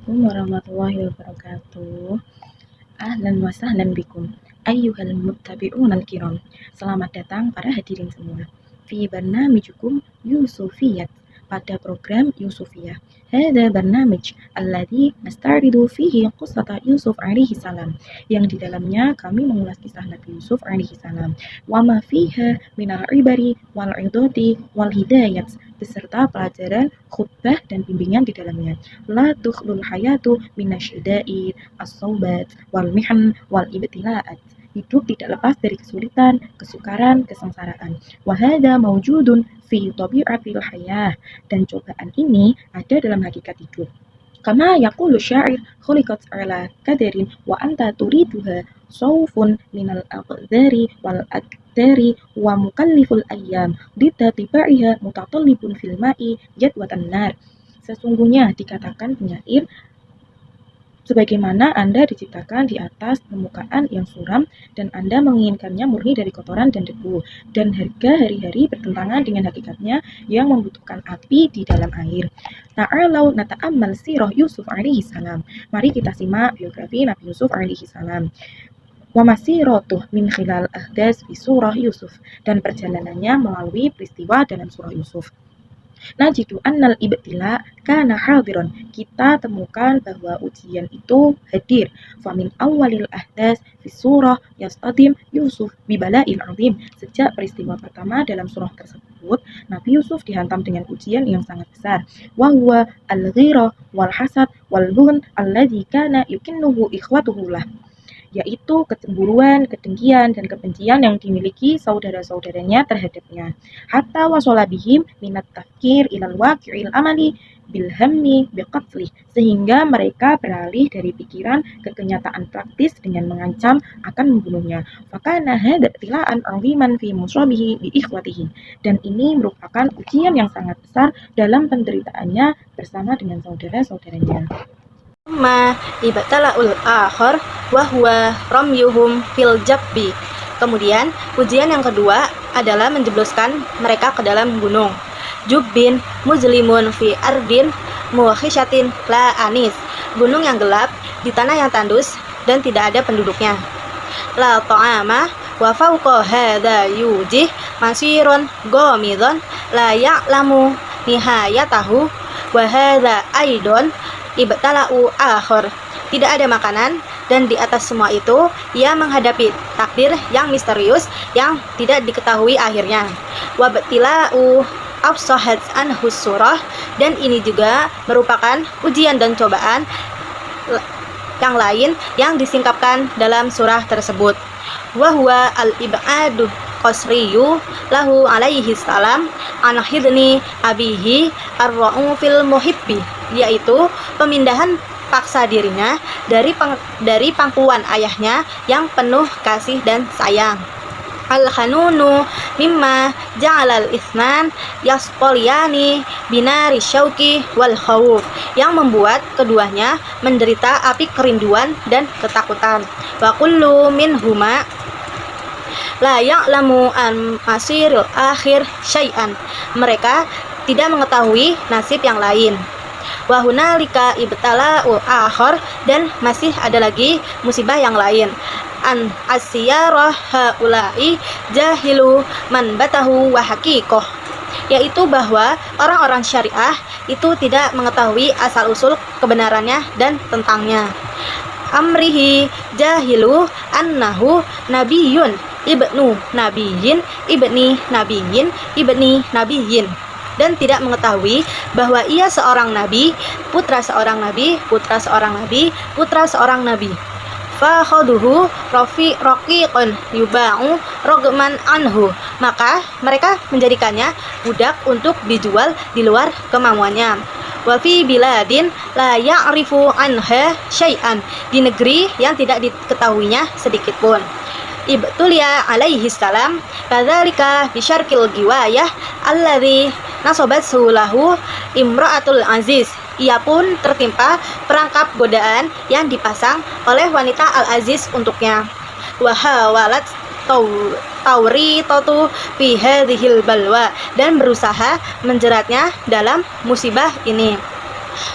Assalamualaikum warahmatullahi wabarakatuh. Ahlan wa sahlan bikum ayyuhal muttabi'unal kiram. Selamat datang para hadirin semua. Fi barnamijukum Yusufiyat, pada program Yusufiyah. Hada barnamij alladhi nasta'ridu fihi qissata Yusuf alaihi salam, yang di dalamnya kami mengulas kisah Nabi Yusuf alaihi salam. Wa ma fiha minal ibari wal idati wal hidayat, beserta pelajaran, khutbah dan bimbingan di dalamnya. La tukhlul hayatu minasyidai as-saubat wal mihan wal ibtila'at. Hidup tidak lepas dari kesulitan, kesukaran, kesengsaraan. Wahada maujudun fi tabi'atil hayah, dan cobaan ini ada dalam hakikat hidup. Kama yaqulu syair, khuliqat ala kadarin wa anta turiduha saufun minal aqdari wal akdari wa mukalliful ayyam dita tibaiha mutatallibun fil ma'i jadwatan nar. Sesungguhnya dikatakan penyair, sebagaimana Anda diciptakan di atas permukaan yang suram dan Anda menginginkannya murni dari kotoran dan debu, dan harga hari-hari bertentangan dengan hakikatnya yang membutuhkan api di dalam air. Ta'alau nata'ammal sirah Yusuf alaihi salam. Mari kita simak biografi Nabi Yusuf alaihi salam. Wa masiratuh min khilal ahdas fi surah Yusuf, dan perjalanannya melalui peristiwa dalam surah Yusuf. Najidu annal ibtila kana hadiron, kita temukan bahwa ujian itu hadir. Famin awalil ahdas fi surah yastadim Yusuf bibala'in azim, sejak peristiwa pertama dalam surah tersebut Nabi Yusuf dihantam dengan ujian yang sangat besar. Wa huwa al-ghirah wal hasad wal bughn alladzi kana yukinnuhu ikhwatuhu lah, yaitu kecemburuan, kedengkian, dan kebencian yang dimiliki saudara-saudaranya terhadapnya. Hatta wasola bihim minat tafkir ilal waqi'il amali bilhammi biqatlih, sehingga mereka beralih dari pikiran ke kenyataan praktis dengan mengancam akan membunuhnya. Fakana hadza ibtilaan 'aziman fi musabihi bi ikhwatihi, dan ini merupakan ujian yang sangat besar dalam penderitaannya bersama dengan saudara-saudaranya. Ma ibtala'ul akhar wa huwa ramyuhum fil jabbi. Kemudian ujian yang kedua adalah menjebloskan mereka ke dalam gunung. Jubbin muzlimun fi ardin muwakhishatin la anis, gunung yang gelap di tanah yang tandus dan tidak ada penduduknya. La ta'ama wa fawqa hadza yujih masirun ghamidun la ya'lamu nihayatahu wa hadza aidon ibtala'u akhir. Tidak ada makanan, dan di atas semua itu ia menghadapi takdir yang misterius yang tidak diketahui akhirnya. Wabtila'u afsahat anhu surah, dan ini juga merupakan ujian dan cobaan yang lain yang disingkapkan dalam surah tersebut. Wahwa al-ib'adu qasriyu lahu alaihi salam an hidni abihi ar-ra'ufil muhibbi, yaitu pemindahan paksa dirinya dari pangkuan ayahnya yang penuh kasih dan sayang. Al-hanunu mimma ja'alal isnan yasqaliyani binari syauqi wal khawuf, yang membuat keduanya menderita api kerinduan dan ketakutan. Wa kullu minhuma la ya'lamu an masiril akhir syai'an, mereka tidak mengetahui nasib yang lain. Wa hunalika ibtala'u akhar, dan masih ada lagi musibah yang lain. An asyarah haula'i jahilu man batahu wa haqiqah, yaitu bahwa orang-orang syariah itu tidak mengetahui asal-usul kebenarannya dan tentangnya. Amrihi jahilu annahu nabiyun ibnu nabiyyin ibni nabiyyin ibni nabiyyin, dan tidak mengetahui bahwa ia seorang nabi, putra seorang nabi, putra seorang nabi, putra seorang nabi. Fakhaduhu raqiqan yuba'u rogman anhu, maka mereka menjadikannya budak untuk dijual di luar kemauannya. Wa fi biladin la ya'rifu anha syai'an, di negeri yang tidak diketahuinya sedikit pun. Ibtulia alaihi salam kadzalika bisyarqil giwayah alladzi nasobat sulahu imra'atul aziz, ia pun tertimpa perangkap godaan yang dipasang oleh wanita al-aziz untuknya. Wa hawalat tawritatu fi hadhil balwa, dan berusaha menjeratnya dalam musibah ini.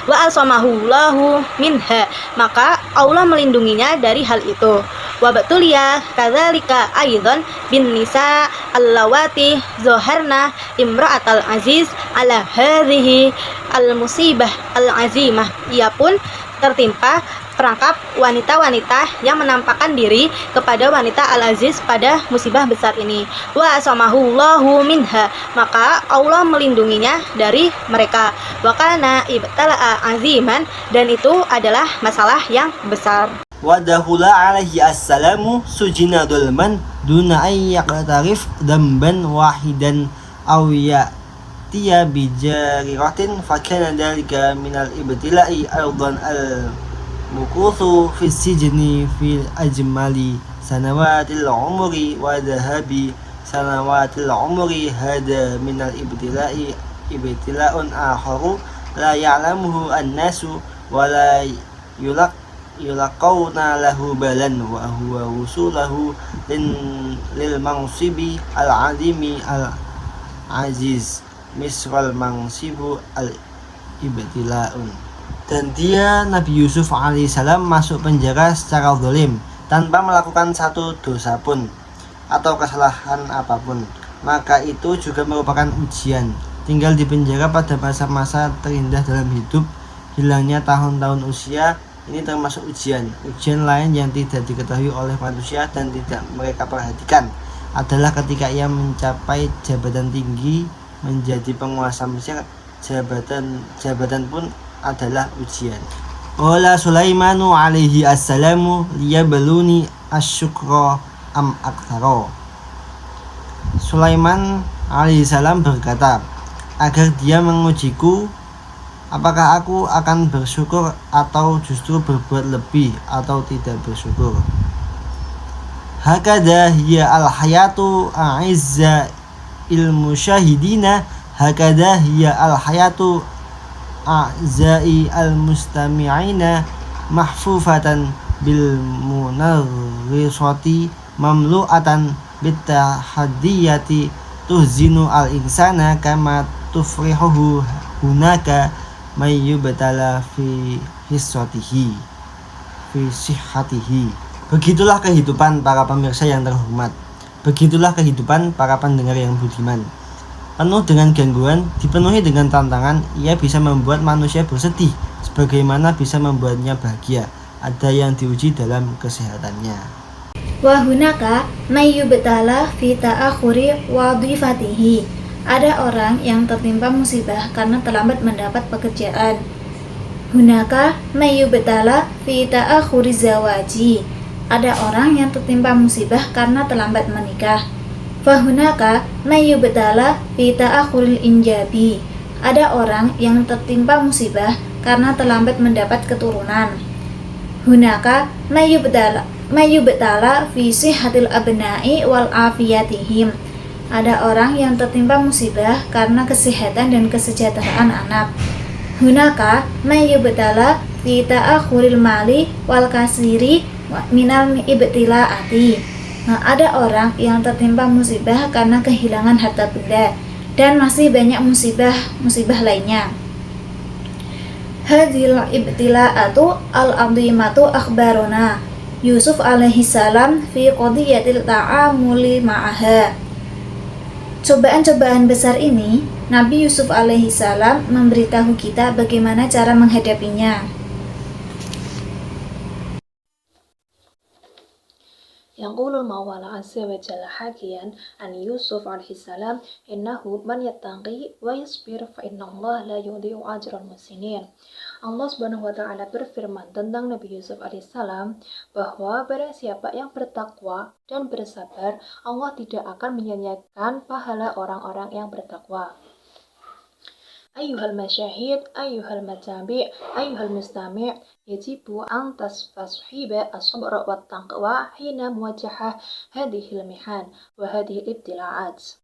wa asamahu lahu minha, maka Allah melindunginya dari hal itu. Wa batuliya kadzalika aidan bin nisa allawati zaharna imra'atal aziz ala hadhihi al musibah al azimah. Ia pun tertimpa perangkap wanita-wanita yang menampakkan diri kepada wanita al-aziz pada musibah besar ini. Wa asamahullahu minha, maka Allah melindunginya dari mereka. Wa kana ibtala'a aziman, dan itu adalah masalah yang besar. Wadahula alaihi assalamu sujina dulman duna ayyaqtarif damban wahidan aw ya'tiya bijariratin fakana dalika minal ibtila'i aydan al-mukuthu fi sijni fi ajmali sanawatil umri wa dhahabi sanawatil umri hada minal ibtila'i ibtila'un akharu la ya'lamuhu an-nasu wa la yulaqawna lahu balan wa huwa wusulahu lil mansibi al-azimi al-aziz misral mansibu al-ibtila'un. Dan dia Nabi Yusuf alaihissalam masuk penjara secara zalim tanpa melakukan satu dosa pun atau kesalahan apapun, maka itu juga merupakan ujian. Tinggal di penjara pada masa-masa terindah dalam hidup, hilangnya tahun-tahun usia, ini termasuk ujian. Ujian lain yang tidak diketahui oleh manusia dan tidak mereka perhatikan adalah ketika ia mencapai jabatan tinggi, menjadi penguasa Mesir. Jabatan pun adalah ujian. Qala Sulaimanu alaihi assalamu liyabluuni asyukra am aktsara. Sulaiman alaihi salam berkata, agar dia mengujiku, apakah aku akan bersyukur atau justru berbuat lebih atau tidak bersyukur. Hakada hiya al-hayatu a'izza ilmu syahidina, hakada hiya al-hayatu a'zai al-mustami'ina mahfufatan bil munarrisati mamlu'atan bitahadiyati tuhzinu al-insana kama tufrihuhu hunaka mayyubtala fi hissatihi fi sihhatihi. Begitulah kehidupan para pemirsa yang terhormat. Begitulah kehidupan para pendengar yang budiman. Penuh dengan gangguan, dipenuhi dengan tantangan, ia bisa membuat manusia bersedih, sebagaimana bisa membuatnya bahagia. Ada yang diuji dalam kesehatannya. Wa hunaka mayyubtala fi ta'akhuri wadhifatihi. Ada orang yang tertimpa musibah karena terlambat mendapat pekerjaan. Hunaka mayyubtala fi ta'akhuri zawaji. Ada orang yang tertimpa musibah karena terlambat menikah. Fahunaka mayyubtala fi ta'akhuril injabi. Ada orang yang tertimpa musibah karena terlambat mendapat keturunan. Hunaka mayyubtala fi sihhatil abna'i wal afiyatihim. Ada orang yang tertimpa musibah karena kesehatan dan kesejahteraan anak. Hunaka mayyubtala fi ta'akhuril mali wal kasiri minal ibtila'ati. Ada orang yang tertimpa musibah karena kehilangan harta benda, dan masih banyak musibah lainnya. Hadhil ibtila'atu al-'azimatu akhbarona Yusuf alaihi salam fi qadiyatil ta'amuli ma'aha. Cobaan-cobaan besar ini, Nabi Yusuf alaihi salam memberitahu kita bagaimana cara menghadapinya. يقول المولى عز وجل حكيا عن يوسف عليه السلام إنه من يتقي ويصبر فإن الله لا يضيع أجر المحسنين. Allah Subhanahu wa Ta'ala berfirman tentang Nabi Yusuf alaihissalam bahwa barang siapa yang bertakwa dan bersabar, Allah tidak akan menyia-nyiakan pahala orang-orang yang bertakwa. Ayyuhal masyahid, ayyuhal matabi', ayyuhal mustami', yajibu an tastashiba as-sabra wa taqwa hina muwajahah hadhil mihan wa hadhil ibtila'at.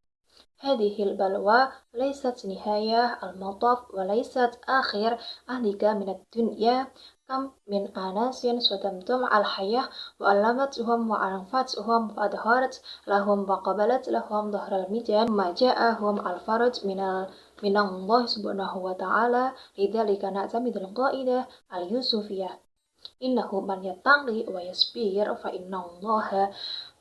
Hadhil balwa laysat nihayah al-mataf wa laysat akhir ahlika minad dunya, kam min anasin sudamtum al-hayah wa alamatsuhum wa anfatsuhum wa adharat lahum wa qabalat lahum dhahral mijan ma ja'ahum al-faraj minallah subhanahu wa ta'ala lidzalika na'tamidul qaidah al-yusufiyah innahu man yattaqi wa yasbir fa innallaha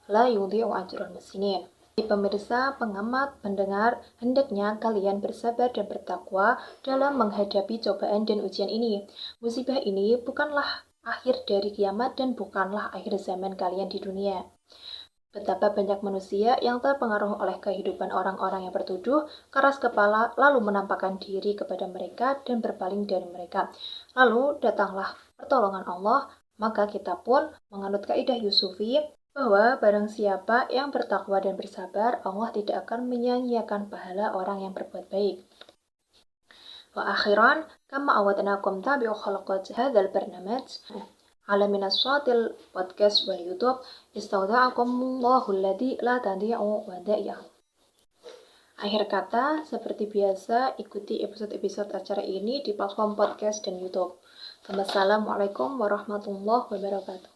la yudhi'u ajral muhsinin. Pemirsa, pengamat, pendengar, hendaknya kalian bersabar dan bertakwa dalam menghadapi cobaan dan ujian ini. Musibah ini bukanlah akhir dari kiamat dan bukanlah akhir zaman kalian di dunia. Betapa banyak manusia yang terpengaruh oleh kehidupan orang-orang yang bertuduh, keras kepala, lalu menampakkan diri kepada mereka dan berpaling dari mereka. Lalu datanglah pertolongan Allah, maka kita pun menganut kaidah Yusufi, bahwa barang siapa yang bertakwa dan bersabar, Allah tidak akan menyia-nyiakan pahala orang yang berbuat baik. Wa akhiran, kama awadnakum tabi'u khalaqat hadzal barnamaj ala minassatil podcast wal YouTube, istaudza'akumullahu alladzi la tadhi'u wada'iyah. Akhir kata, seperti biasa, ikuti episode-episode acara ini di platform podcast dan YouTube. Wassalamualaikum warahmatullahi wabarakatuh.